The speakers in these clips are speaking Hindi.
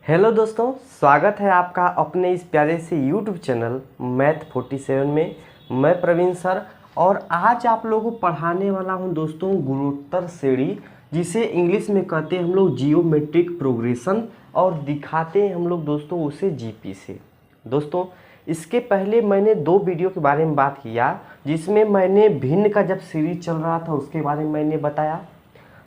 हेलो दोस्तों, स्वागत है आपका अपने इस प्यारे से यूट्यूब चैनल मैथ 47 में। मैं प्रवीण सर और आज आप लोगों को पढ़ाने वाला हूं दोस्तों गुणोत्तर श्रेणी, जिसे इंग्लिश में कहते हैं हम लोग जियोमेट्रिक प्रोग्रेशन और दिखाते हैं हम लोग दोस्तों उसे जीपी से। दोस्तों इसके पहले मैंने 2 वीडियो के बारे में बात किया, जिसमें मैंने भिन्न का जब सीरीज चल रहा था उसके बारे में मैंने बताया।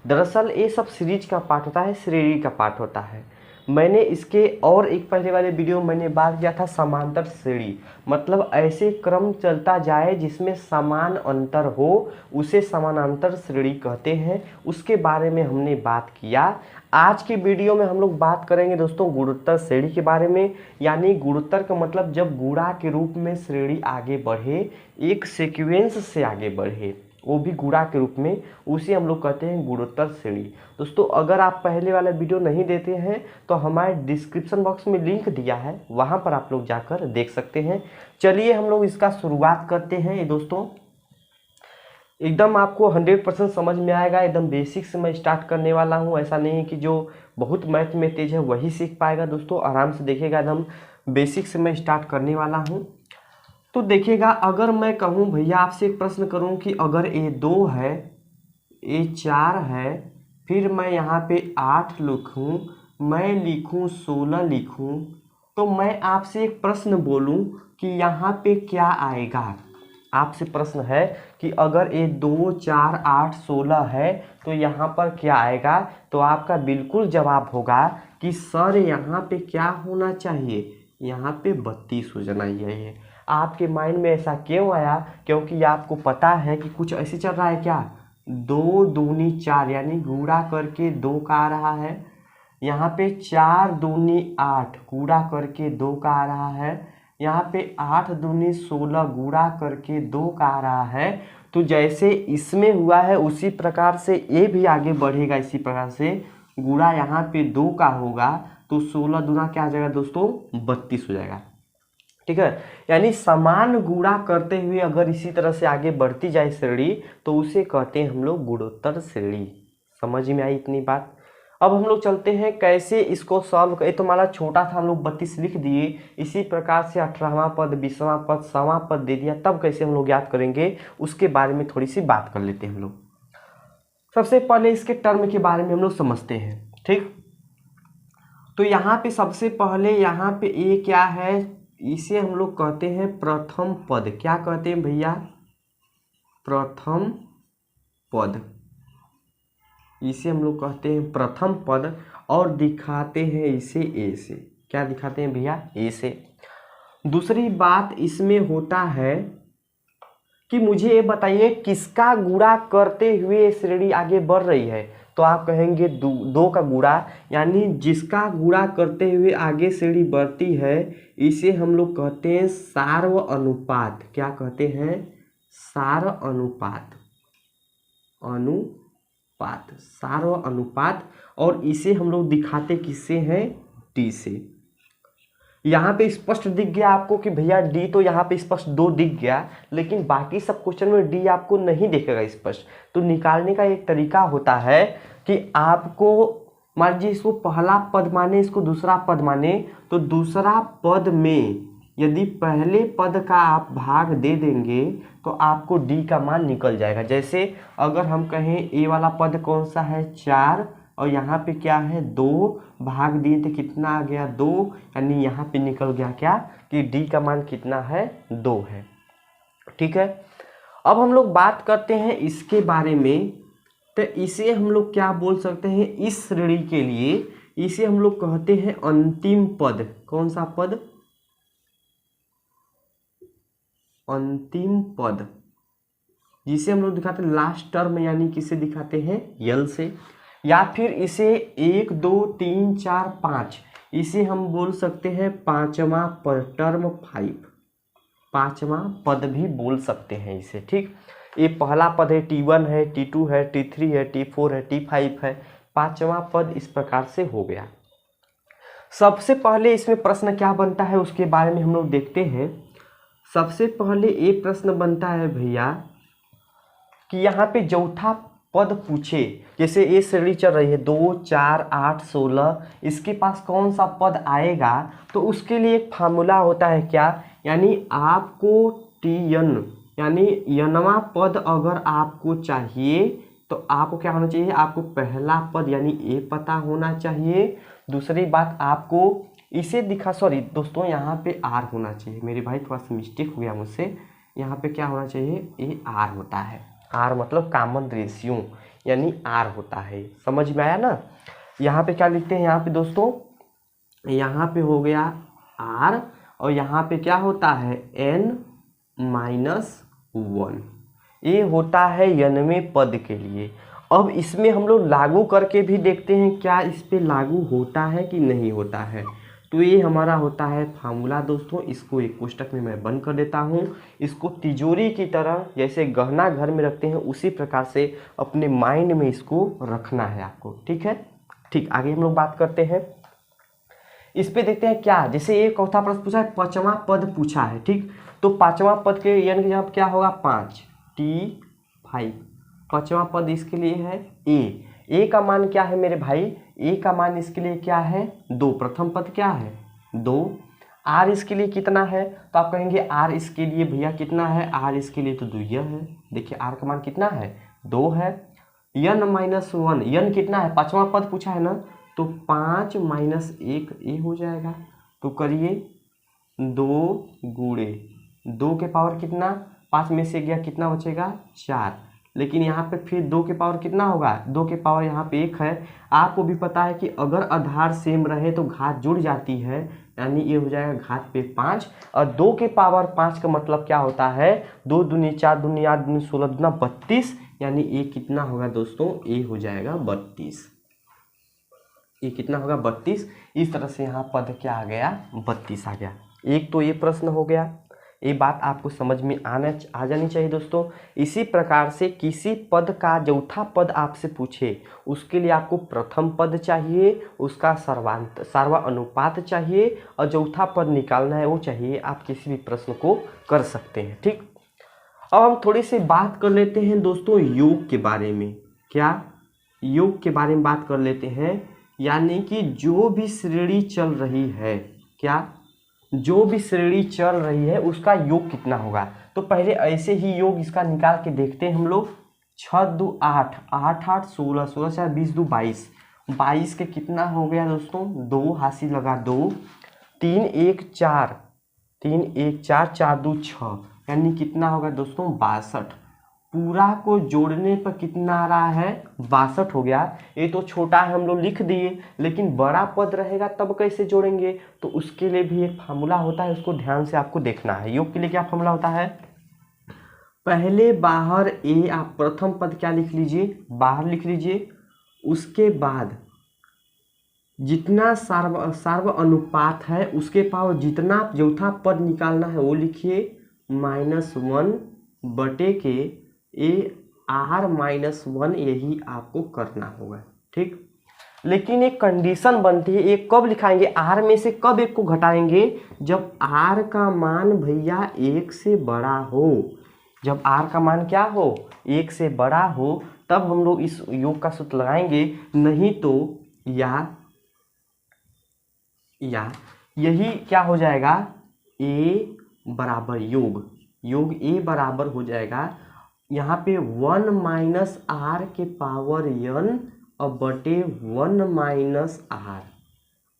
दरअसल ये सब सीरीज का पार्ट होता है, श्रेणी का पार्ट होता है। मैंने इसके और एक पहले वाले वीडियो में मैंने बात किया था समांतर श्रेणी, मतलब ऐसे क्रम चलता जाए जिसमें समान अंतर हो उसे समानांतर श्रेणी कहते हैं। उसके बारे में हमने बात किया। आज के वीडियो में हम लोग बात करेंगे दोस्तों गुणोत्तर श्रेणी के बारे में। यानी गुणोत्तर का मतलब जब गुणा के रूप में श्रेणी आगे बढ़े, एक सीक्वेंस से आगे बढ़े, वो भी गुणा के रूप में, उसे हम लोग कहते हैं गुणोत्तर श्रेणी। दोस्तों अगर आप पहले वाला वीडियो नहीं देते हैं तो हमारे डिस्क्रिप्शन बॉक्स में लिंक दिया है, वहां पर आप लोग जाकर देख सकते हैं। चलिए हम लोग इसका शुरुआत करते हैं। ये दोस्तों एकदम आपको 100% समझ में आएगा। एकदम बेसिक से मैं स्टार्ट करने वाला हूँ। ऐसा नहीं है कि जो बहुत मैथ में तेज है वही सीख पाएगा। दोस्तों आराम से देखिएगा, एकदम बेसिक से मैं स्टार्ट करने वाला हूँ। तो देखिएगा, अगर मैं कहूँ भैया आपसे एक प्रश्न करूँ कि अगर ये 2 है, ये 4 है, फिर मैं यहाँ पे 8 लिखूँ, मैं लिखूँ 16 लिखूँ, तो मैं आपसे एक प्रश्न बोलूँ कि यहाँ पे क्या आएगा। आपसे प्रश्न है कि अगर ये 2, 4, 8, 16 है तो यहाँ पर क्या आएगा, तो आपका बिल्कुल जवाब होगा कि सर यहाँ पे क्या होना चाहिए, यहाँ पे 32 हो जाना चाहिए। आपके माइंड में ऐसा क्यों आया? क्योंकि आपको पता है कि कुछ ऐसे चल रहा है क्या, 2 दूनी 4 यानी गुणा करके 2 का आ रहा है। यहाँ पे 4 दूनी 8 गुणा करके 2 का आ रहा है। यहाँ पे 8 दूनी 16 गुणा करके 2 का आ रहा है। तो जैसे इसमें हुआ है उसी प्रकार से ये भी आगे बढ़ेगा। इसी प्रकार से गुणा यहाँ पे 2 का होगा तो 16 दूना क्या आ जाएगा दोस्तों, 32 हो जाएगा। ठीक है, यानी समान गुणा करते हुए अगर इसी तरह से आगे बढ़ती जाए श्रेणी तो उसे कहते हैं हम लोग गुणोत्तर श्रेणी। समझ में आई इतनी बात? अब हम लोग चलते हैं कैसे इसको सॉल्व करें। तो हमारा छोटा था, हम लोग 32 लिख दिए। इसी प्रकार से 18वां पद, 20वां पद, 100वां पद दे दिया, तब कैसे हम लोग याद करेंगे उसके बारे में थोड़ी सी बात कर लेते हैं हम लोग। सबसे पहले इसके टर्म के बारे में हम लोग समझते हैं। ठीक, तो यहाँ पे सबसे पहले यहाँ पे ये क्या है, इसे हम लोग कहते हैं प्रथम पद। क्या कहते हैं भैया, प्रथम पद। इसे हम लोग कहते हैं प्रथम पद और दिखाते हैं इसे ए से। क्या दिखाते हैं भैया, ए से। दूसरी बात इसमें होता है कि मुझे ये बताइए किसका गुणा करते हुए श्रेणी आगे बढ़ रही है। तो आप कहेंगे 2 का गुणा, यानी जिसका गुणा करते हुए आगे श्रेणी बढ़ती है इसे हम लोग कहते हैं सार्व अनुपात। क्या कहते हैं, सार अनुपात, अनुपात, सार्व अनुपात। और इसे हम लोग दिखाते किससे हैं, टी से। यहाँ पे स्पष्ट दिख गया आपको कि भैया डी, तो यहाँ पे स्पष्ट 2 दिख गया, लेकिन बाकी सब क्वेश्चन में डी आपको नहीं दिखेगा स्पष्ट। तो निकालने का एक तरीका होता है कि आपको मान लीजिए इसको पहला पद माने, इसको दूसरा पद माने, तो दूसरा पद में यदि पहले पद का आप भाग दे देंगे तो आपको डी का मान निकल जाएगा। जैसे अगर हम कहें ए वाला पद कौन सा है, 4, और यहाँ पे क्या है 2, भाग दिए तो कितना आ गया 2, यानी यहाँ पे निकल गया क्या कि डी का मान कितना है, 2 है। ठीक है, अब हम लोग बात करते हैं इसके बारे में। तो इसे हम लोग क्या बोल सकते हैं, इस श्रेणी के लिए इसे हम लोग कहते हैं अंतिम पद। कौन सा पद, अंतिम पद, जिसे हम लोग दिखाते हैं लास्ट टर्म, यानी किसे दिखाते हैं, यल से। या फिर इसे 1, 2, 3, 4, 5, इसे हम बोल सकते हैं 5वां पद, टर्म 5, 5वां पद भी बोल सकते हैं इसे। ठीक, ये पहला पद है, T1 है, T2 है, T3 है, T4 है, T5 है, 5वां पद इस प्रकार से हो गया। सबसे पहले इसमें प्रश्न क्या बनता है उसके बारे में हम लोग देखते हैं। सबसे पहले ये प्रश्न बनता है भैया कि यहाँ पे चौथा पद पूछे, जैसे ये श्रेणी चल रही है 2, 4, 8, 16, इसके पास कौन सा पद आएगा, तो उसके लिए एक फार्मूला होता है क्या, यानी आपको Tn यानी यनवा पद अगर आपको चाहिए तो आपको क्या होना चाहिए, आपको पहला पद यानी ए पता होना चाहिए। दूसरी बात आपको इसे दिखा, सॉरी दोस्तों यहाँ पे आर होना चाहिए, मेरे भाई थोड़ा सा मिस्टेक हो गया मुझसे, यहाँ पे क्या होना चाहिए, ए आर होता है, आर मतलब कॉमन रेशियो यानी आर होता है, समझ में आया ना। यहाँ पे क्या लिखते हैं यहाँ पे दोस्तों, यहाँ पे हो गया आर और यहाँ पे क्या होता है n-1, ये होता है n वें पद के लिए। अब इसमें हम लोग लागू करके भी देखते हैं क्या इस पे लागू होता है कि नहीं होता है। तो ये हमारा होता है फार्मूला दोस्तों, इसको एक कोष्टक में मैं बंद कर देता हूँ। इसको तिजोरी की तरह जैसे गहना घर में रखते हैं उसी प्रकार से अपने माइंड में इसको रखना है आपको, ठीक है। ठीक, आगे हम लोग बात करते हैं, इस पे देखते हैं क्या, जैसे एक चौथा प्रश्न पूछा है, 5वां पद पूछा है, ठीक। तो 5वां पद के यानी कि जब क्या होगा 5 T5, 5वां पद इसके लिए है ए का मान क्या है मेरे भाई, ए का मान इसके लिए क्या है 2, प्रथम पद क्या है 2, आर इसके लिए कितना है, तो आप कहेंगे आर इसके लिए भैया कितना है, आर इसके लिए तो 2 है, देखिए आर का मान कितना है 2 है। n-1, n कितना है, 5वां पद पूछा है ना, तो 5 - 1 ए हो जाएगा। तो करिए 2 गुणे 2 के पावर कितना, 5 में से गया कितना बचेगा 4, लेकिन यहाँ पे फिर 2 के पावर कितना होगा, 2 के पावर यहाँ पे 1 है। आपको भी पता है कि अगर आधार सेम रहे तो घात जुड़ जाती है, यानी ये हो जाएगा घात पे 5, और 2 के पावर 5 का मतलब क्या होता है, 2 दूनी 4 दूनी 8 दूनी 16 दूना 32, यानी ये कितना होगा दोस्तों, ये हो जाएगा 32, ये कितना होगा 32। इस तरह से यहाँ पद क्या आ गया 32 आ गया। एक तो ये प्रश्न हो गया, ये बात आपको समझ में आ जानी चाहिए दोस्तों। इसी प्रकार से किसी पद का चौथा पद आपसे पूछे, उसके लिए आपको प्रथम पद चाहिए, उसका सर्वा अनुपात चाहिए, और चौथा पद निकालना है वो चाहिए, आप किसी भी प्रश्न को कर सकते हैं, ठीक। अब हम थोड़ी सी बात कर लेते हैं दोस्तों योग के बारे में, क्या योग के बारे में बात कर लेते हैं, यानी कि जो भी श्रेणी चल रही है, क्या जो भी श्रेणी चल रही है उसका योग कितना होगा। तो पहले ऐसे ही योग इसका निकाल के देखते हैं हम लोग, 6 2 8, 8 8 16, 16 4 20 2 22, 22 के कितना हो गया दोस्तों 2, हासिल लगा 2, 3 1 4, 3 1 4, 4 2 6, यानी कितना होगा दोस्तों 62। पूरा को जोड़ने पर कितना आ रहा है 62 हो गया। ये तो छोटा है हम लोग लिख दिए, लेकिन बड़ा पद रहेगा तब कैसे जोड़ेंगे, तो उसके लिए भी एक फार्मूला होता है, उसको ध्यान से आपको देखना है। योग के लिए क्या फार्मूला होता है, पहले बाहर ए, आप प्रथम पद क्या लिख लीजिए बाहर लिख लीजिए, उसके बाद जितना सार्व अनुपात है उसके पावर जितना चौथा पद निकालना है वो लिखिए -1 बटे के ए आर -1, यही आपको करना होगा, ठीक। लेकिन एक कंडीशन बनती है, एक कब लिखाएंगे आर में से कब एक को घटाएंगे, जब आर का मान भैया 1 से बड़ा हो, जब आर का मान क्या हो 1 से बड़ा हो, तब हम लोग इस योग का सूत्र लगाएंगे, नहीं तो या यही क्या हो जाएगा ए बराबर योग ए बराबर हो जाएगा यहाँ पे 1 - आर के पावर n और बटे 1 - आर।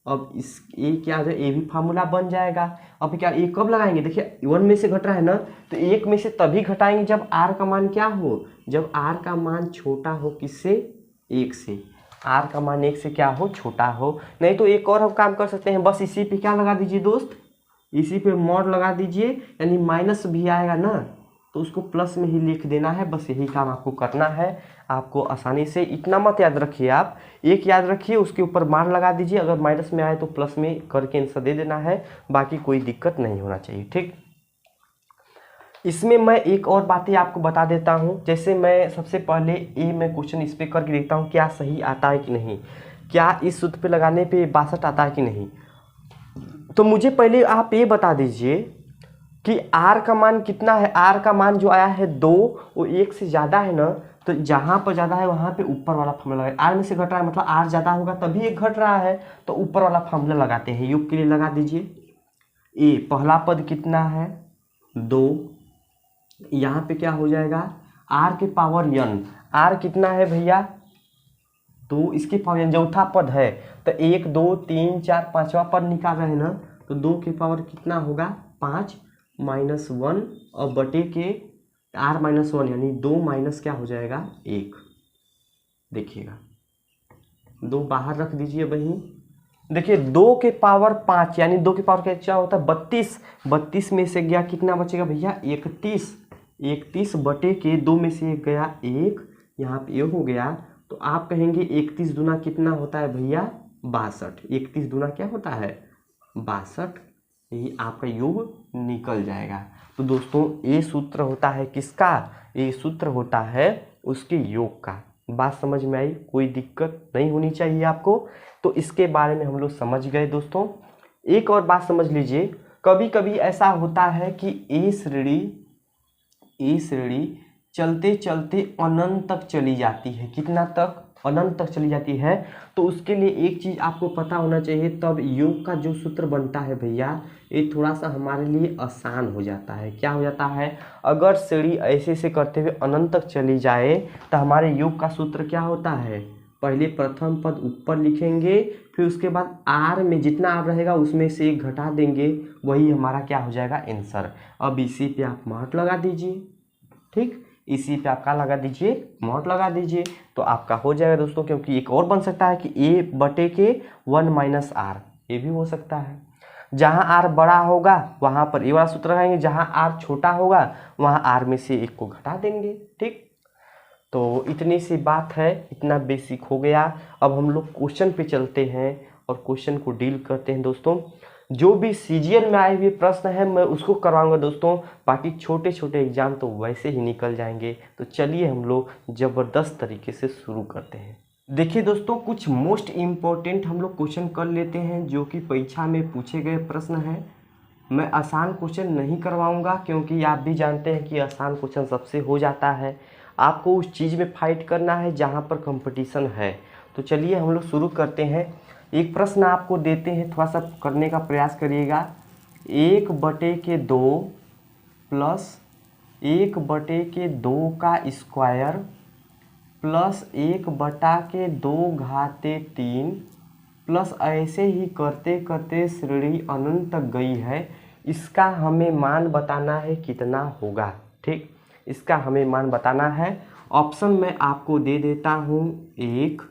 अब इस ए क्या हो जाएगा, ए भी फार्मूला बन जाएगा। अब क्या ए कब लगाएंगे, देखिए 1 में से घट रहा है ना, तो 1 में से तभी घटाएंगे जब आर का मान क्या हो, जब आर का मान छोटा हो किससे 1 से, आर का मान 1 से क्या हो छोटा हो। नहीं तो एक और हम काम कर सकते हैं, बस इसी पे क्या लगा दीजिए दोस्त, इसी पे मॉड लगा दीजिए, यानी माइनस भी आएगा ना तो उसको प्लस में ही लिख देना है, बस यही काम आपको करना है। आपको आसानी से इतना मत याद रखिए, आप एक याद रखिए उसके ऊपर मार लगा दीजिए, अगर माइनस में आए तो प्लस में करके आंसर दे देना है, बाकी कोई दिक्कत नहीं होना चाहिए, ठीक। इसमें मैं एक और बातें आपको बता देता हूँ, जैसे मैं सबसे पहले मैं क्वेश्चन इस पे करके देखता हूँ क्या सही आता है कि नहीं, क्या इस सूत्र पे लगाने पे 62 आता है कि नहीं। तो मुझे पहले आप ये बता दीजिए कि आर का मान कितना है, आर का मान जो आया है 2, वो 1 से ज़्यादा है ना, तो जहाँ पर ज़्यादा है वहाँ पे ऊपर वाला फॉर्मूला लगाए। आर में से घट रहा है मतलब आर ज़्यादा होगा तभी एक घट रहा है, तो ऊपर वाला फॉर्मूला लगाते हैं। योग के लिए लगा दीजिए। ए पहला पद कितना है 2, यहाँ पे क्या हो जाएगा आर के पावर n। आर कितना है भैया 2, इसके पावर n चौथा पद है, तो 1 2 3 4 पाँचवा पद निकाल रहे हैं ना, तो 2 के पावर कितना होगा 5 -1 और बटे के r -1 यानी 2 माइनस क्या हो जाएगा 1। देखिएगा 2 बाहर रख दीजिए वहीं। देखिए 2 के पावर 5 यानी 2 के पावर क्या होता है 32। 32 में से गया कितना बचेगा भैया 31। 31 बटे के 2 में से गया 1, यहाँ पे ये हो गया। तो आप कहेंगे 31 दूना कितना होता है भैया 62। 31 दूना क्या होता है 62। यही आपका योग निकल जाएगा। तो दोस्तों ये सूत्र होता है किसका, ये सूत्र होता है उसके योग का। बात समझ में आई, कोई दिक्कत नहीं होनी चाहिए आपको। तो इसके बारे में हम लोग समझ गए दोस्तों। एक और बात समझ लीजिए, कभी कभी ऐसा होता है कि ए श्रेणी चलते चलते अनंत तक चली जाती है। कितना तक अनंत तक चली जाती है। तो उसके लिए एक चीज़ आपको पता होना चाहिए, तब योग का जो सूत्र बनता है भैया ये थोड़ा सा हमारे लिए आसान हो जाता है। क्या हो जाता है, अगर श्रेणी ऐसे से करते हुए अनंत तक चली जाए तो हमारे योग का सूत्र क्या होता है, पहले प्रथम पद ऊपर लिखेंगे, फिर उसके बाद आर में जितना आर रहेगा उसमें से 1 घटा देंगे, वही हमारा क्या हो जाएगा आंसर। अब इसी पे आप मार्क लगा दीजिए। ठीक, इसी पे आपका लगा दीजिए मॉड लगा दीजिए, तो आपका हो जाएगा दोस्तों। क्योंकि एक और बन सकता है कि ए बटे के 1 माइनस आर, ये भी हो सकता है। जहाँ आर बड़ा होगा वहाँ पर ये वाला सूत्र लगाएंगे, जहाँ आर छोटा होगा वहाँ आर में से 1 को घटा देंगे। ठीक, तो इतनी सी बात है, इतना बेसिक हो गया। अब हम लोग क्वेश्चन पे चलते हैं और क्वेश्चन को डील करते हैं दोस्तों। जो भी सीजीएल में आए हुए प्रश्न है मैं उसको करवाऊंगा दोस्तों, बाकी छोटे छोटे एग्जाम तो वैसे ही निकल जाएंगे। तो चलिए हम लोग ज़बरदस्त तरीके से शुरू करते हैं। देखिए दोस्तों, कुछ मोस्ट इम्पोर्टेंट हम लोग क्वेश्चन कर लेते हैं जो कि परीक्षा में पूछे गए प्रश्न हैं। मैं आसान क्वेश्चन नहीं करवाऊंगा क्योंकि आप भी जानते हैं कि आसान क्वेश्चन सबसे हो जाता है। आपको उस चीज़ में फाइट करना है जहाँ पर कंपटीशन है। तो चलिए हम लोग शुरू करते हैं। एक प्रश्न आपको देते हैं, थोड़ा सा करने का प्रयास करिएगा। 1/2 प्लस 1/2 का स्क्वायर प्लस 1/2 घाते 3 प्लस ऐसे ही करते करते श्रेणी अनंत तक गई है। इसका हमें मान बताना है कितना होगा। ठीक, इसका हमें मान बताना है। ऑप्शन मैं आपको दे देता हूँ, 1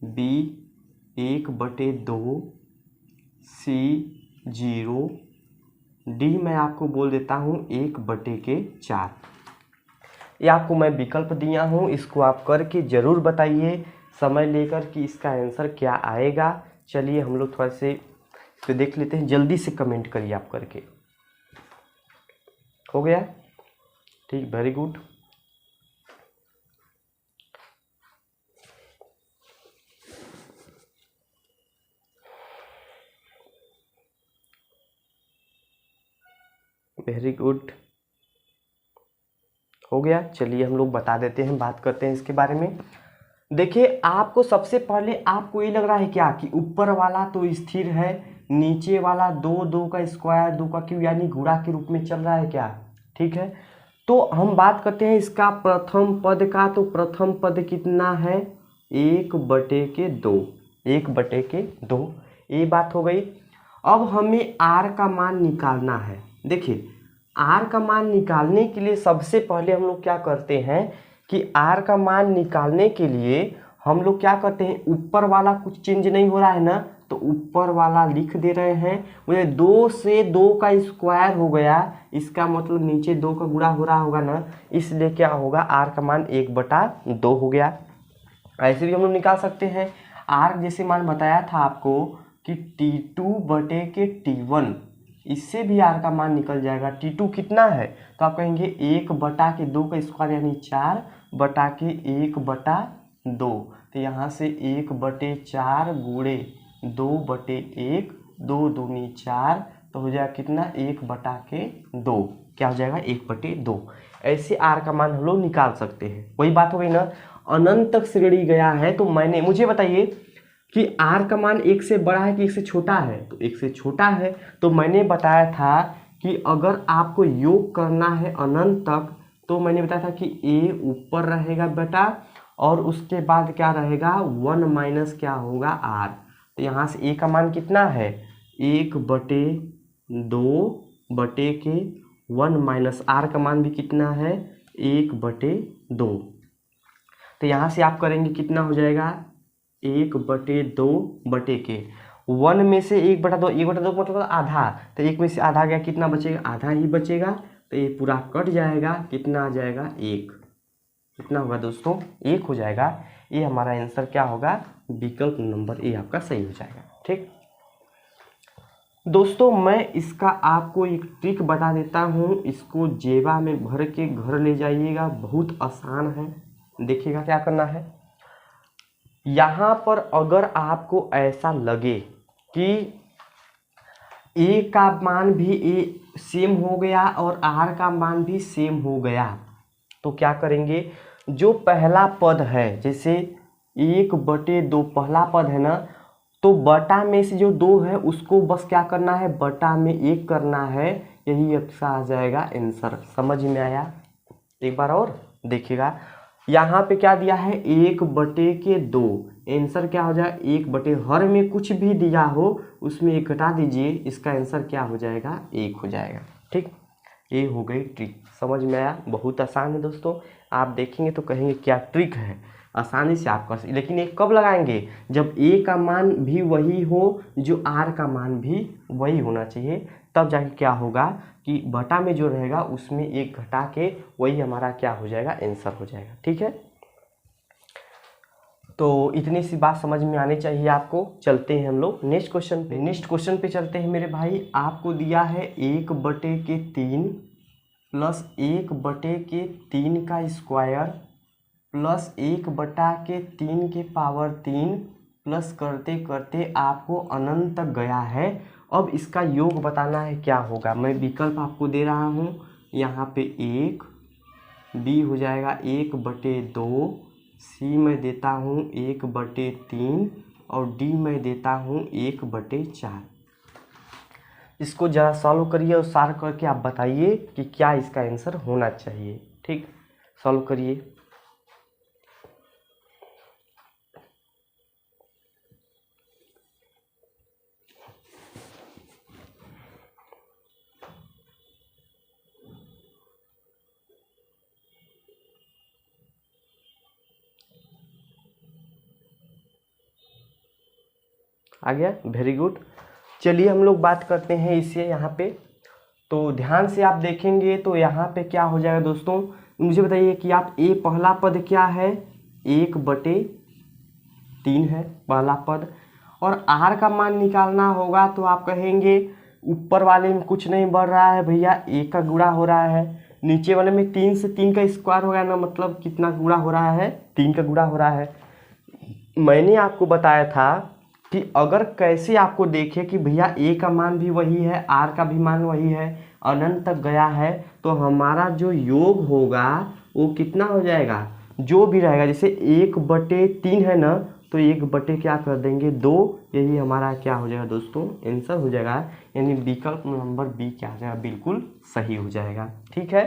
बी 1/2 सी 0 डी मैं आपको बोल देता हूँ 1/4। ये आपको मैं विकल्प दिया हूँ, इसको आप करके ज़रूर बताइए समय लेकर कि इसका आंसर क्या आएगा। चलिए हम लोग थोड़ा से इस पर देख लेते हैं, जल्दी से कमेंट करिए आप करके। हो गया, ठीक, वेरी गुड। वेरी गुड, हो गया। चलिए हम लोग बता देते हैं, बात करते हैं इसके बारे में। देखिए आपको सबसे पहले आपको ये लग रहा है क्या कि ऊपर वाला तो स्थिर है, नीचे वाला 2 का स्क्वायर 2 का क्यूब यानी गुणा के रूप में चल रहा है क्या। ठीक है, तो हम बात करते हैं इसका प्रथम पद का। तो प्रथम पद कितना है 1/2, 1/2, ये बात हो गई। अब हमें आर का मान निकालना है। देखिए आर का मान निकालने के लिए सबसे पहले हम लोग क्या करते हैं कि आर का मान निकालने के लिए हम लोग क्या करते हैं, ऊपर वाला कुछ चेंज नहीं हो रहा है ना, तो ऊपर वाला लिख दे रहे हैं। मुझे 2 से 2 का स्क्वायर हो गया, इसका मतलब नीचे 2 का गुणा हो रहा होगा ना, इसलिए क्या होगा आर का मान 1/2 हो गया। ऐसे भी हम लोग निकाल सकते हैं। आर जैसे मान बताया था आपको कि T2/T1, इससे भी आर का मान निकल जाएगा। T2 कितना है, तो आप कहेंगे 1/2 का स्क्वायर यानी 4/1/2। तो यहाँ से 1/4 गुणे 2/1, 2 दूनी 4, तो हो जाएगा कितना 1/2। क्या हो जाएगा 1/2। ऐसे आर का मान हम लोग निकाल सकते हैं। वही बात हो गई ना, अनंत तक श्रेणी गया है तो मुझे बताइए कि आर का मान 1 से बड़ा है कि 1 से छोटा है, तो 1 से छोटा है। तो मैंने बताया था कि अगर आपको योग करना है अनंत तक तो मैंने बताया था कि ए ऊपर रहेगा बेटा और उसके बाद क्या रहेगा 1 माइनस क्या होगा आर। तो यहाँ से ए का मान कितना है 1/2/1 माइनस आर का मान भी कितना है 1/2। तो यहाँ से आप करेंगे कितना हो जाएगा 1/2 1 में से 1/2 1/2 मतलब आधा, तो 1 में से आधा गया कितना बचेगा आधा ही बचेगा। तो ये पूरा कट जाएगा, कितना आ जाएगा 1। कितना होगा दोस्तों 1 हो जाएगा। ये हमारा आंसर क्या होगा विकल्प नंबर ए आपका सही हो जाएगा। ठीक दोस्तों, मैं इसका आपको एक ट्रिक बता देता हूँ, इसको जेबा में भर के घर ले जाइएगा, बहुत आसान है। देखिएगा क्या करना है, यहाँ पर अगर आपको ऐसा लगे कि ए का मान भी ए सेम हो गया और आर का मान भी सेम हो गया, तो क्या करेंगे, जो पहला पद है जैसे 1/2 पहला पद है ना, तो बटा में से जो 2 है उसको बस क्या करना है बटा में 1 करना है, यही अच्छा आ जाएगा आंसर। समझ में आया? एक बार और देखिएगा, यहाँ पे क्या दिया है 1/2, आंसर क्या हो जाएगा 1/, हर में कुछ भी दिया हो उसमें 1 घटा दीजिए, इसका आंसर क्या हो जाएगा 1 हो जाएगा। ठीक, ये हो गई ट्रिक। समझ में आया? बहुत आसान है दोस्तों, आप देखेंगे तो कहेंगे क्या ट्रिक है, आसानी से आप कर सकते। लेकिन ये कब लगाएंगे, जब ए का मान भी वही हो जो आर का मान भी वही होना चाहिए, तब जाके क्या होगा कि बटा में जो रहेगा उसमें 1 घटा के वही हमारा क्या हो जाएगा आंसर हो जाएगा। ठीक है, तो इतनी सी बात समझ में आनी चाहिए आपको। चलते हैं हम लोग नेक्स्ट क्वेश्चन पे। नेक्स्ट क्वेश्चन पे चलते हैं मेरे भाई। आपको दिया है 1/3 प्लस 1/3 का स्क्वायर प्लस 1/3 के पावर 3 प्लस करते करते आपको अनंत तक गया है। अब इसका योग बताना है क्या होगा। मैं विकल्प आपको दे रहा हूँ, यहाँ पे 1, बी हो जाएगा 1/2, सी मैं देता हूँ 1/3 और डी मैं देता हूँ 1/4। इसको ज़रा सॉल्व करिए और सॉल्व करके आप बताइए कि क्या इसका आंसर होना चाहिए। ठीक, सॉल्व करिए। आ गया, वेरी गुड। चलिए हम लोग बात करते हैं इससे यहाँ पे। तो ध्यान से आप देखेंगे तो यहाँ पे क्या हो जाएगा दोस्तों, मुझे बताइए कि आप ए पहला पद क्या है 1/3 है पहला पद, और आर का मान निकालना होगा तो आप कहेंगे ऊपर वाले में कुछ नहीं बढ़ रहा है भैया, ए का गुणा हो रहा है, नीचे वाले में 3 से 3 का स्क्वायर हो गया ना, मतलब कितना गुणा हो रहा है 3 का गुणा हो रहा है। मैंने आपको बताया था कि अगर कैसे आपको देखे कि भैया ए का मान भी वही है आर का भी मान वही है, अनंत तक गया है, तो हमारा जो योग होगा वो कितना हो जाएगा, जो भी रहेगा जैसे 1/3 है ना, तो 1/ क्या कर देंगे 2, यही हमारा क्या हो जाएगा दोस्तों आंसर हो जाएगा। यानी विकल्प नंबर बी क्या हो जाएगा, बिल्कुल सही हो जाएगा। ठीक है,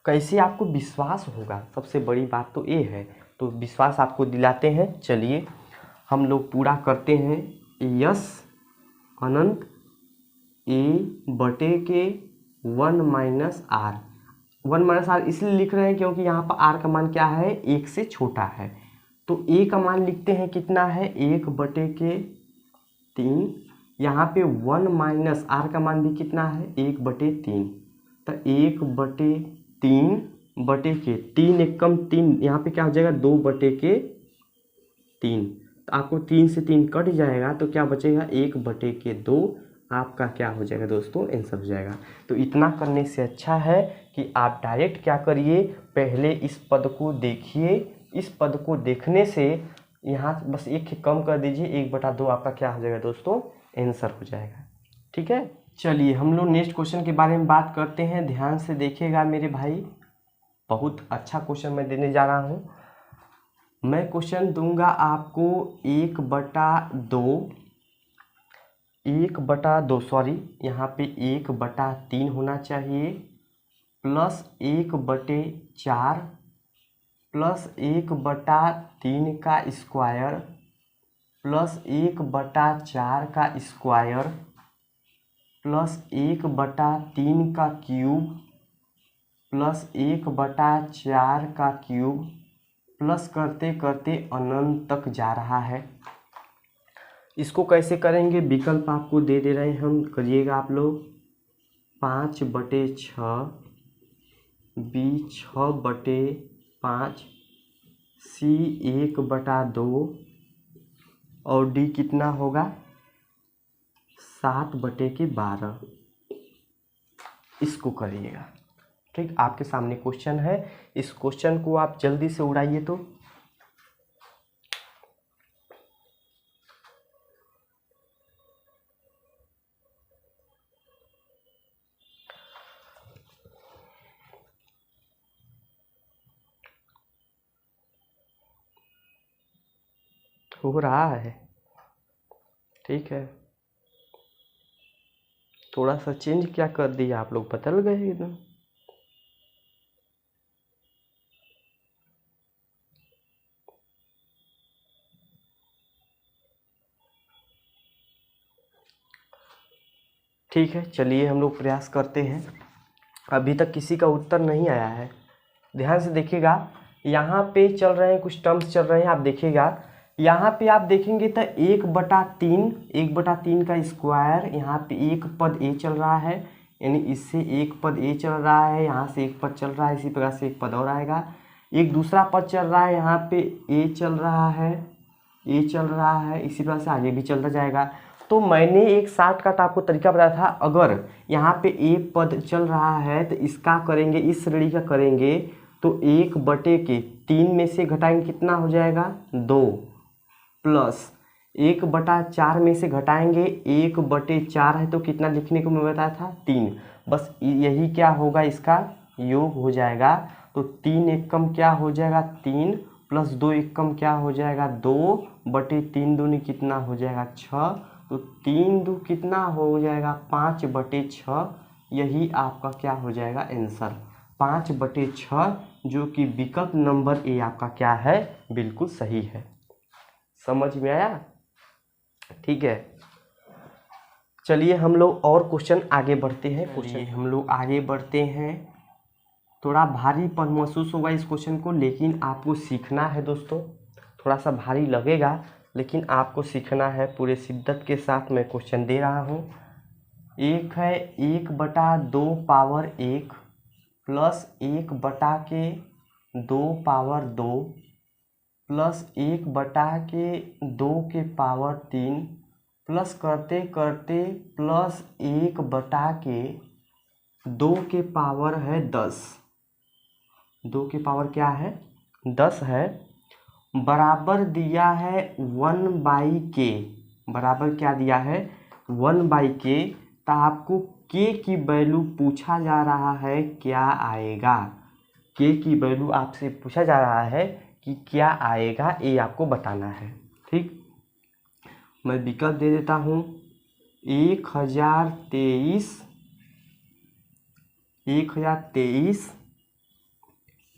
कैसे आपको विश्वास होगा, सबसे बड़ी बात तो ये है, तो विश्वास आपको दिलाते हैं। चलिए हम लोग पूरा करते हैं। यस अनंत a/1 minus r, 1 minus r इसलिए लिख रहे हैं क्योंकि यहाँ पर आर का मान क्या है 1 से छोटा है, तो ए का मान लिखते हैं कितना है 1/3, यहाँ पे 1 माइनस आर का मान भी कितना है 1/3, तो 1/3 एक कम 3, यहाँ पे क्या हो जाएगा 2/3, तो आपको 3 से 3 कट जाएगा तो क्या बचेगा 1/2, आपका क्या हो जाएगा दोस्तों आंसर हो जाएगा। तो इतना करने से अच्छा है कि आप डायरेक्ट क्या करिए, पहले इस पद को देखिए, इस पद को देखने से यहाँ बस 1 कम कर दीजिए, 1/2 आपका क्या हो जाएगा दोस्तों आंसर हो जाएगा। ठीक है, चलिए हम लोग नेक्स्ट क्वेश्चन के बारे में बात करते हैं। ध्यान से देखिएगा मेरे भाई, बहुत अच्छा क्वेश्चन मैं देने जा रहा हूँ। मैं क्वेश्चन दूंगा आपको 1/2 सॉरी, यहाँ पे 1/3 होना चाहिए, प्लस 1/4 प्लस 1/3 का स्क्वायर प्लस 1/4 का स्क्वायर प्लस 1/3 का क्यूब प्लस 1/4 का क्यूब प्लस करते करते अनंत तक जा रहा है। इसको कैसे करेंगे, विकल्प आपको दे दे रहे हैं हम, करिएगा आप लोग। 5/6, B 6/5, C 1/2 और D कितना होगा 7/12। इसको करिएगा। ठीक, आपके सामने क्वेश्चन है, इस क्वेश्चन को आप जल्दी से उड़ाइए। तो हो रहा है, ठीक है, थोड़ा सा चेंज क्या कर दिया आप लोग, बदल गए एकदम। ठीक है, चलिए हम लोग प्रयास करते हैं। अभी तक किसी का उत्तर नहीं आया है। ध्यान से देखिएगा, यहाँ पे चल रहे हैं कुछ टर्म्स चल रहे हैं, आप देखिएगा यहाँ पे आप देखेंगे तो 1/3 का स्क्वायर, यहाँ पे एक पद ए चल रहा है, यानी इससे एक पद ए चल रहा है, यहाँ से एक पद चल रहा है, इसी प्रकार से एक पद और आएगा। एक दूसरा पद चल रहा है, यहाँ पे ए चल रहा है, ए चल रहा है, इसी प्रकार से आगे भी चलता जाएगा। तो मैंने एक शॉर्टकट आपको तरीका बताया था, अगर यहाँ पे एक पद चल रहा है तो इसका करेंगे, इस श्रेणी का करेंगे तो 1/3 में से घटाएंगे कितना हो जाएगा 2, प्लस 1/4 में से घटाएंगे 1/4 है तो कितना लिखने को मैं बताया था 3, बस यही क्या होगा इसका योग हो जाएगा। तो 3 एकम क्या हो जाएगा 3 प्लस 2 एकम क्या हो जाएगा 2/3 दूनी कितना हो जाएगा 6, तो 3 2 कितना हो जाएगा 5/6। यही आपका क्या हो जाएगा आंसर 5/6, जो कि विकल्प नंबर ए आपका क्या है बिल्कुल सही है। समझ में आया? ठीक है, चलिए हम लोग और क्वेश्चन आगे बढ़ते हैं। थोड़ा भारीपन महसूस होगा इस क्वेश्चन को, लेकिन आपको सीखना है दोस्तों। थोड़ा सा भारी लगेगा लेकिन आपको सीखना है। पूरे शिद्दत के साथ मैं क्वेश्चन दे रहा हूँ। एक है 1/2 पावर 1 प्लस 1/2 पावर 2 प्लस 1/2 के पावर 3 प्लस करते करते प्लस 1/2 के पावर है 10। 2 के पावर क्या है 10 है, बराबर दिया है 1/k, बराबर क्या दिया है 1/k। तो आपको k की वैल्यू पूछा जा रहा है क्या आएगा, k की वैल्यू आपसे पूछा जा रहा है कि क्या आएगा, ये आपको बताना है। ठीक, मैं विकल्प दे देता हूँ 1023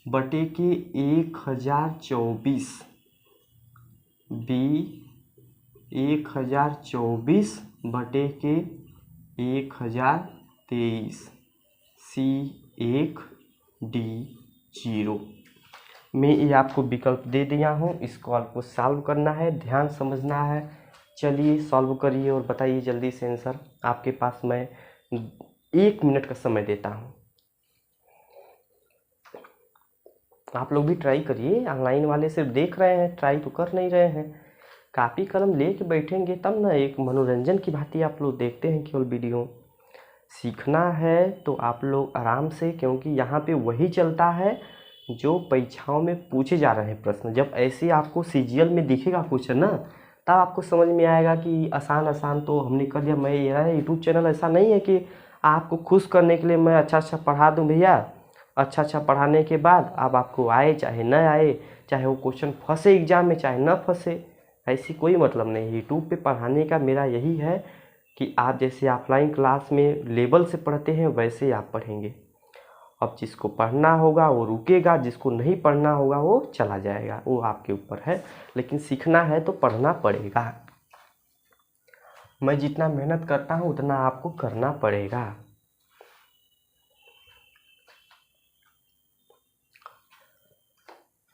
बटे के 1024, B 1024 बटे के 1023, C 1, D 0। मैं ये आपको विकल्प दे दिया हूँ, इसको आपको सॉल्व करना है, ध्यान समझना है। चलिए सॉल्व करिए और बताइए जल्दी से आंसर। आपके पास मैं 1 मिनट का समय देता हूँ। आप लोग भी ट्राई करिए, ऑनलाइन वाले सिर्फ देख रहे हैं, ट्राई तो कर नहीं रहे हैं। कापी कलम लेके बैठेंगे तब ना, एक मनोरंजन की भांति आप लोग देखते हैं केवल वीडियो। सीखना है तो आप लोग आराम से, क्योंकि यहाँ पे वही चलता है जो परीक्षाओं में पूछे जा रहे हैं प्रश्न। जब ऐसे आपको सीजीएल में दिखेगा क्वेश्चन ना, तब आपको समझ में आएगा कि आसान आसान तो हमने कर दिया। मैं ये यूट्यूब चैनल ऐसा नहीं है कि आपको खुश करने के लिए मैं अच्छा अच्छा पढ़ा दूं भैया। अच्छा अच्छा पढ़ाने के बाद अब आपको आए चाहे न आए, चाहे वो क्वेश्चन फंसे एग्जाम में चाहे न फंसे, ऐसी कोई मतलब नहीं है। यूट्यूब पे पढ़ाने का मेरा यही है कि आप जैसे ऑफलाइन क्लास में लेवल से पढ़ते हैं वैसे आप पढ़ेंगे। अब जिसको पढ़ना होगा वो रुकेगा, जिसको नहीं पढ़ना होगा वो चला जाएगा, वो आपके ऊपर है। लेकिन सीखना है तो पढ़ना पड़ेगा। मैं जितना मेहनत करता हूँ उतना आपको करना पड़ेगा।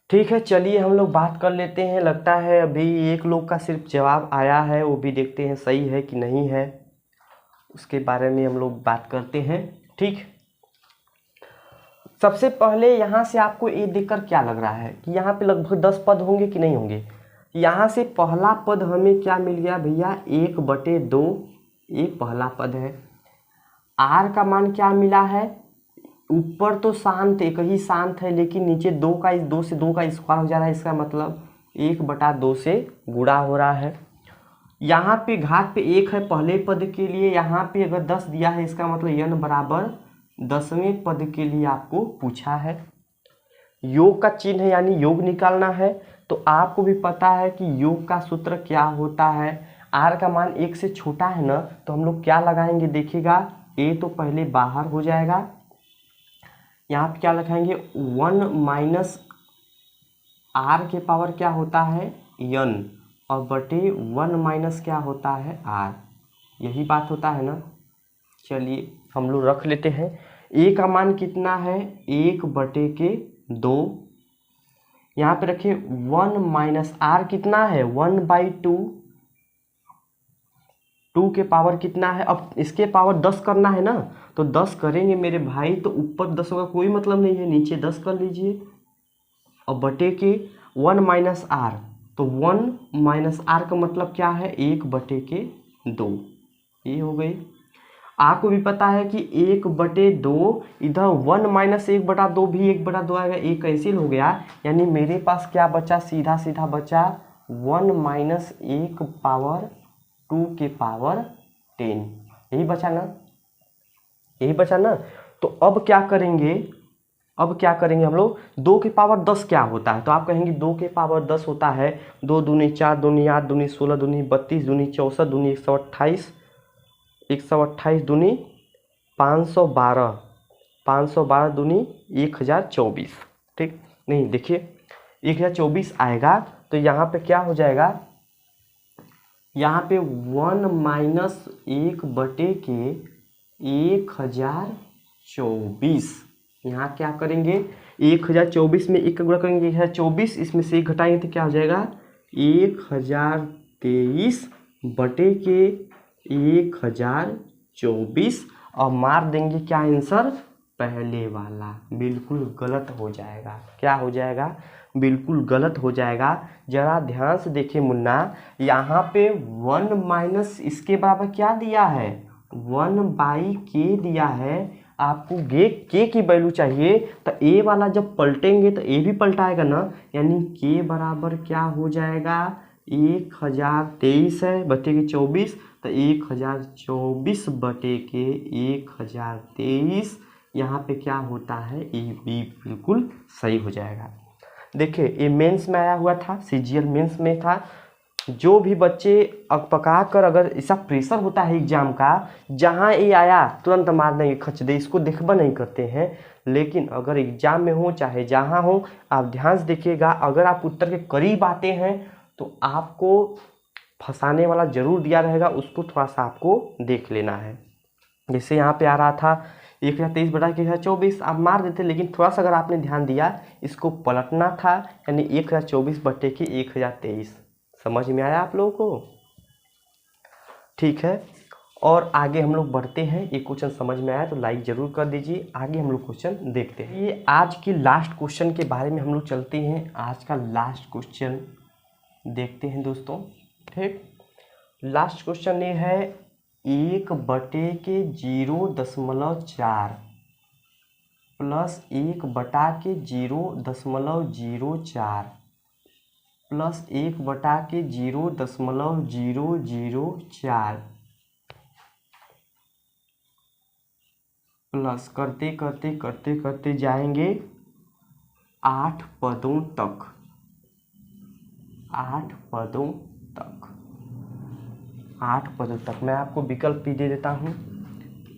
ठीक है, चलिए हम लोग बात कर लेते हैं। लगता है अभी एक लोग का सिर्फ जवाब आया है, वो भी देखते हैं सही है कि नहीं है, उसके बारे में हम लोग बात करते हैं। ठीक, सबसे पहले यहाँ से आपको ये देखकर क्या लग रहा है कि यहाँ पे लगभग 10 पद होंगे कि नहीं होंगे। यहाँ से पहला पद हमें क्या मिल गया भैया, 1/2, ये पहला पद है। आर का मान क्या मिला है, ऊपर तो शांत एक ही शांत है, लेकिन नीचे 2 से 2 का स्क्वायर हो जा रहा है, इसका मतलब 1/2 से गुणा हो रहा है। यहाँ पे घात पे 1 है पहले पद के लिए, यहाँ पे अगर 10 दिया है इसका मतलब n बराबर 10वें पद के लिए आपको पूछा है। योग का चिन्ह है यानी योग निकालना है, तो आपको भी पता है कि योग का सूत्र क्या होता है। आर का मान 1 से छोटा है ना, तो हम लोग क्या लगाएंगे देखिएगा, ए तो पहले बाहर हो जाएगा, यहाँ पे क्या लिखाएंगे 1 माइनस आर के पावर क्या होता है n, और बटे 1 माइनस क्या होता है आर, यही बात होता है ना। चलिए हम लोग रख लेते हैं। ए का मान कितना है 1/2, यहाँ पे रखिए 1 माइनस आर कितना है 1/2, 2 के पावर कितना है, अब इसके पावर 10 करना है ना, तो 10 करेंगे मेरे भाई, तो ऊपर 10 होगा कोई मतलब नहीं है, नीचे 10 कर लीजिए, और बटे के 1 माइनस आर, तो 1 माइनस आर का मतलब क्या है 1/2, ये हो गई। आपको भी पता है कि 1/2, इधर 1 माइनस 1/2 भी 1/2 आएगा, एक कैंसिल हो गया, यानी मेरे पास क्या बचा, सीधा सीधा बचा 1 माइनस 1 पावर 2 के पावर 10, यही बचा ना, यही बचा ना। तो अब क्या करेंगे, अब क्या करेंगे हम लोग, 2 के पावर 10 क्या होता है, तो आप कहेंगे 2 के पावर 10 होता है 2 दूनी 4 दूनी 8 दूनी 16 दूनी 32 दूनी 64 दूनी 128, 128 दूनी 512, 512 दूनी 1024। ठीक, नहीं देखिए 1024 आएगा, तो यहाँ पे क्या हो जाएगा, यहाँ पे 1 माइनस 1/1024, यहाँ क्या करेंगे 1024 में 1 का गुणा करेंगे 1024, इसमें से 1 घटाएंगे तो क्या हो जाएगा 1023/1024, और मार देंगे क्या आंसर, पहले वाला, बिल्कुल गलत हो जाएगा। क्या हो जाएगा, बिल्कुल गलत हो जाएगा। जरा ध्यान से देखिए मुन्ना, यहाँ पे 1 माइनस इसके बराबर क्या दिया है 1/k दिया है, आपको के की वैल्यू चाहिए, तो ए वाला जब पलटेंगे तो ए भी पलटाएगा ना, यानी के बराबर क्या हो जाएगा 1023 है बटे के 24, तो 1024 बटे के 1023, यहाँ पे क्या होता है ए बी बिल्कुल सही हो जाएगा। देखिए ये मेंस में आया हुआ था, सीजीएल मेंस में था। जो भी बच्चे पका कर, अगर ऐसा प्रेशर होता है एग्जाम का, जहाँ ये आया तुरंत मार देंगे खच दे, इसको देखबा नहीं करते हैं। लेकिन अगर एग्जाम में हो चाहे जहाँ हो, आप ध्यान से देखिएगा, अगर आप उत्तर के करीब आते हैं तो आपको फंसाने वाला जरूर दिया रहेगा, उसको थोड़ा सा आपको देख लेना है। जैसे यहाँ पे आ रहा था 1023 बटा के 1024, आप मार देते, लेकिन थोड़ा सा अगर आपने ध्यान दिया, इसको पलटना था, यानी 1024 बटे के 1023। समझ में आया आप लोगों को? ठीक है, और आगे हम लोग बढ़ते हैं। ये क्वेश्चन समझ में आया तो लाइक जरूर कर दीजिए। आगे हम लोग क्वेश्चन देखते हैं। ये आज की लास्ट क्वेश्चन के बारे में हम लोग चलते हैं। आज का लास्ट क्वेश्चन देखते हैं दोस्तों। ठीक, लास्ट क्वेश्चन ये है 1/0.4 प्लस 1/0.04 प्लस 1/0.004 प्लस करते करते करते करते जाएंगे 8 पदों तक, 8 पदों तक, 8 पदों तक। मैं आपको विकल्प भी दे देता हूँ।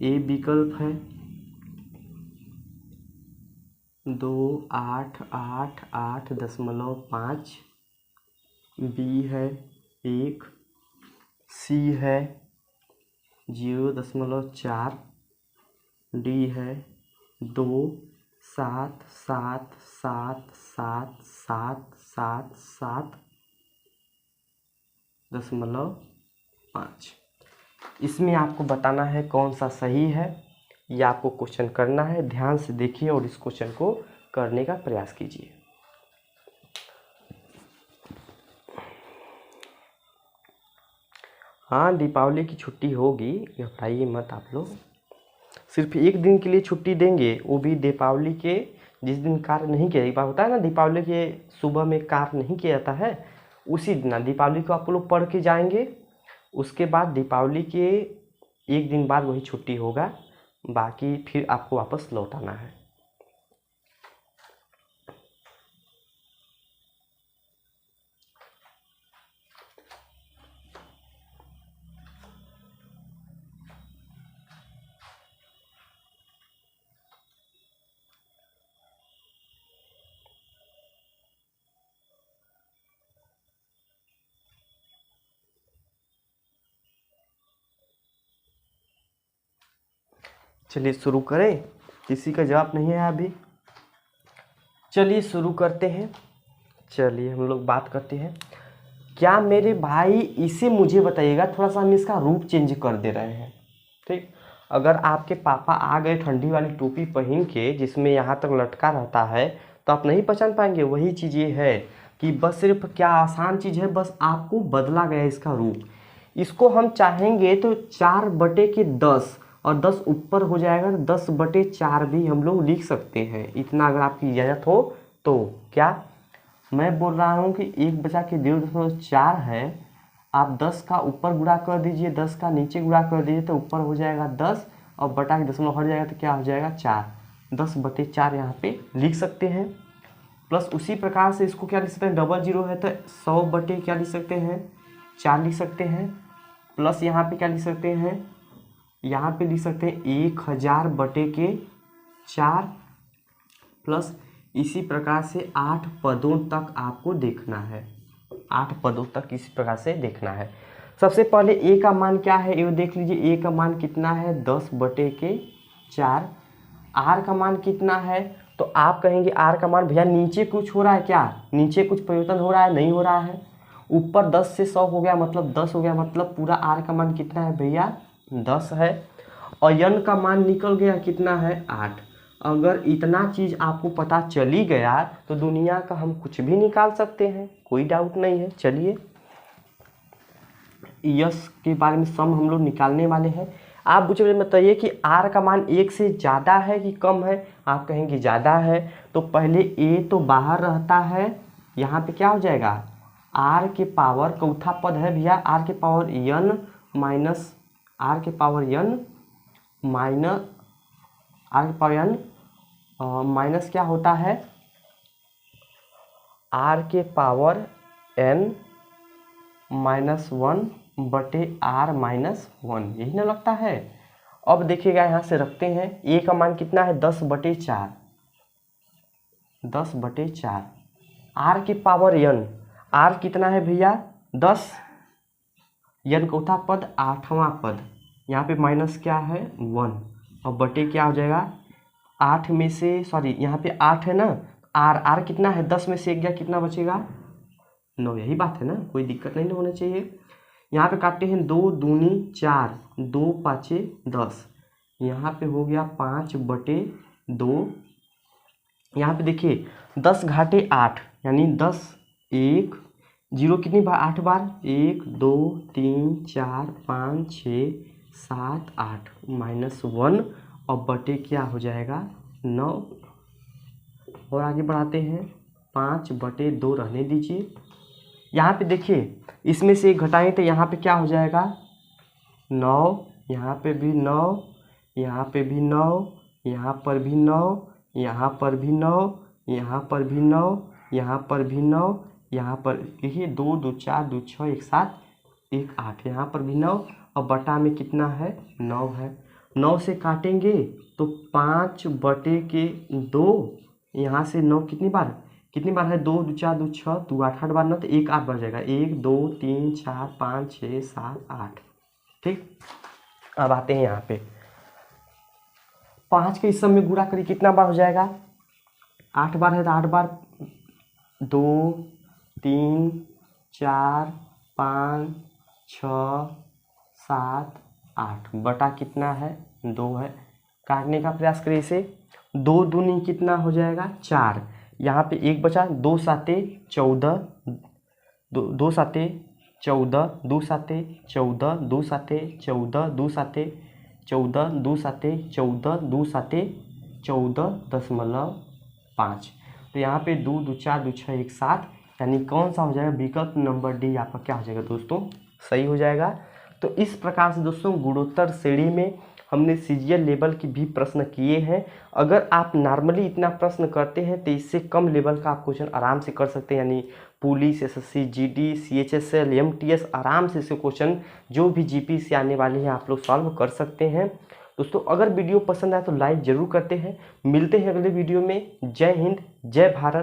ए विकल्प है 2 8 8 8.5, बी है 1, सी है 0.4, डी है 2 7 7 7 7 7 7 7.5। इसमें आपको बताना है कौन सा सही है, ये आपको क्वेश्चन करना है। ध्यान से देखिए और इस क्वेश्चन को करने का प्रयास कीजिए। हाँ, दीपावली की छुट्टी होगी, घबराइए मत आप लोग। सिर्फ एक दिन के लिए छुट्टी देंगे, वो भी दीपावली के जिस दिन कार्य नहीं किया। एक बार होता है ना, दीपावली के सुबह में कार्य नहीं किया जाता है, उसी दिन दीपावली को आप लोग पढ़ के जाएंगे। उसके बाद दीपावली के एक दिन बाद वही छुट्टी होगा, बाकी फिर आपको वापस लौट आना है। चलिए शुरू करें। किसी का जवाब नहीं है अभी, चलिए शुरू करते हैं। चलिए हम लोग बात करते हैं। क्या मेरे भाई, इसे मुझे बताइएगा, थोड़ा सा हम इसका रूप चेंज कर दे रहे हैं, ठीक। अगर आपके पापा आ गए ठंडी वाली टोपी पहन के जिसमें यहाँ तक लटका रहता है, तो आप नहीं पहचान पाएंगे। वही चीज़ ये है कि बस सिर्फ क्या आसान चीज़ है, बस आपको बदला गया इसका रूप। इसको हम चाहेंगे तो 4/10 और 10 ऊपर हो जाएगा, 10/4 भी हम लोग लिख सकते हैं। इतना अगर आपकी इजाज़त हो तो। क्या मैं बोल रहा हूँ कि 1/0.4 है, आप 10 का ऊपर गुणा कर दीजिए, 10 का नीचे गुणा कर दीजिए तो ऊपर हो जाएगा 10 और बटा के दशमलव हट जाएगा तो क्या हो जाएगा 4। 10/4 यहाँ पे लिख सकते हैं। प्लस उसी प्रकार से इसको क्या लिख सकते हैं, 00 है तो 100 क्या लिख सकते हैं, 4 लिख सकते हैं। प्लस यहाँ पे क्या लिख सकते हैं, यहाँ पे लिख सकते हैं 1000/4। प्लस इसी प्रकार से 8 पदों तक आपको देखना है, 8 पदों तक इसी प्रकार से देखना है। सबसे पहले ए का मान क्या है, ये देख लीजिए। ए का मान कितना है, 10/4। आर का मान कितना है, तो आप कहेंगे आर का मान भैया नीचे कुछ हो रहा है क्या, नीचे कुछ परिवर्तन हो रहा है, नहीं हो रहा है। ऊपर 10 से 100 हो गया मतलब 10 हो गया, मतलब पूरा आर का मान कितना है भैया 10 है। और यन का मान निकल गया कितना है 8। अगर इतना चीज़ आपको पता चली गया तो दुनिया का हम कुछ भी निकाल सकते हैं, कोई डाउट नहीं है। चलिए यस के बारे में सम हम लोग निकालने वाले हैं। आप मुझे बताइए कि आर का मान 1 से ज़्यादा है कि कम है। आप कहेंगे ज़्यादा है, तो पहले ए तो बाहर रहता है, यहाँ पे क्या हो जाएगा आर के पावर चौथा पद है भैया, आर के पावर यन माइनस आर के पावर यन माइनस आर के पावर यन माइनस क्या होता है आर के पावर एन -1/r-1, यही ना लगता है। अब देखिएगा यहाँ से रखते हैं, ए का मान कितना है 10/4, 10/4। आर की पावर यन, आर कितना है भैया 10, यन चौथा पद 8वां पद, यहाँ पे माइनस क्या है 1 और बटे क्या हो जाएगा 8 में से, सॉरी यहाँ पे 8 है ना, आर कितना है 10 में से 1 गया कितना बचेगा 9, यही बात है ना, कोई दिक्कत नहीं होना चाहिए। यहाँ पे काटते हैं 2 दूनी 4, 2 पाँचे 10, यहाँ पे हो गया 5/2। यहाँ पे देखिए 10 घाटे 8 यानी 10, 1 0 कितनी बार 8 बार, 1 2 3 4 5 6 7 8 -1 और बटे क्या हो जाएगा 9। और आगे बढ़ाते हैं 5/2 रहने दीजिए, यहाँ पे देखिए इसमें से एक घटाएंगे तो यहाँ पे क्या हो जाएगा 9, यहाँ पे भी 9, यहाँ पे भी 9, यहाँ पर भी 9, यहाँ पर भी 9, यहाँ पर भी 9, यहाँ पर भी 9, यहाँ पर देखिए 2 2 4 2 6 1 7 1 8, यहाँ पर भी 9 और बटा में कितना है 9 है। 9 से काटेंगे तो 5/2, यहाँ से 9 कितनी बार है 2 2 4 2 6 2 8 8 बार ना तो 1 8 बढ़ जाएगा 1 2 3 4 5 6 7 8। ठीक, अब आते हैं यहाँ पे 5 के इस सब में गुणा करिए कितना बार हो जाएगा 8 बार है तो 8 बार 2 3 4 5 6 7 8 बटा कितना है 2 है। काटने का प्रयास करिए इसे 2 दूनी कितना हो जाएगा 4, यहाँ पे 1 बचा 2 7 14, 2 7 14, 2 7 14, 2 7 14, 2 7 14, 2 7 14, 2 7 14.5। तो यहाँ पे 2 2 4 2 6 1 7, यानी कौन सा हो जाएगा विकल्प नंबर डी आपका क्या हो जाएगा दोस्तों सही हो जाएगा। तो इस प्रकार से दोस्तों गुणोत्तर श्रेणी में हमने सीजीएल लेवल की भी प्रश्न किए हैं। अगर आप नॉर्मली इतना प्रश्न करते हैं तो इससे कम लेवल का आप क्वेश्चन आराम से कर सकते हैं, यानी police, SSC, GD, CHSL, MTS आराम से क्वेश्चन जो भी जीपी से आने वाले हैं आप लोग सॉल्व कर सकते हैं। दोस्तों अगर वीडियो पसंद आए तो लाइक ज़रूर करते हैं। मिलते हैं अगले वीडियो में। जय हिंद, जय भारत।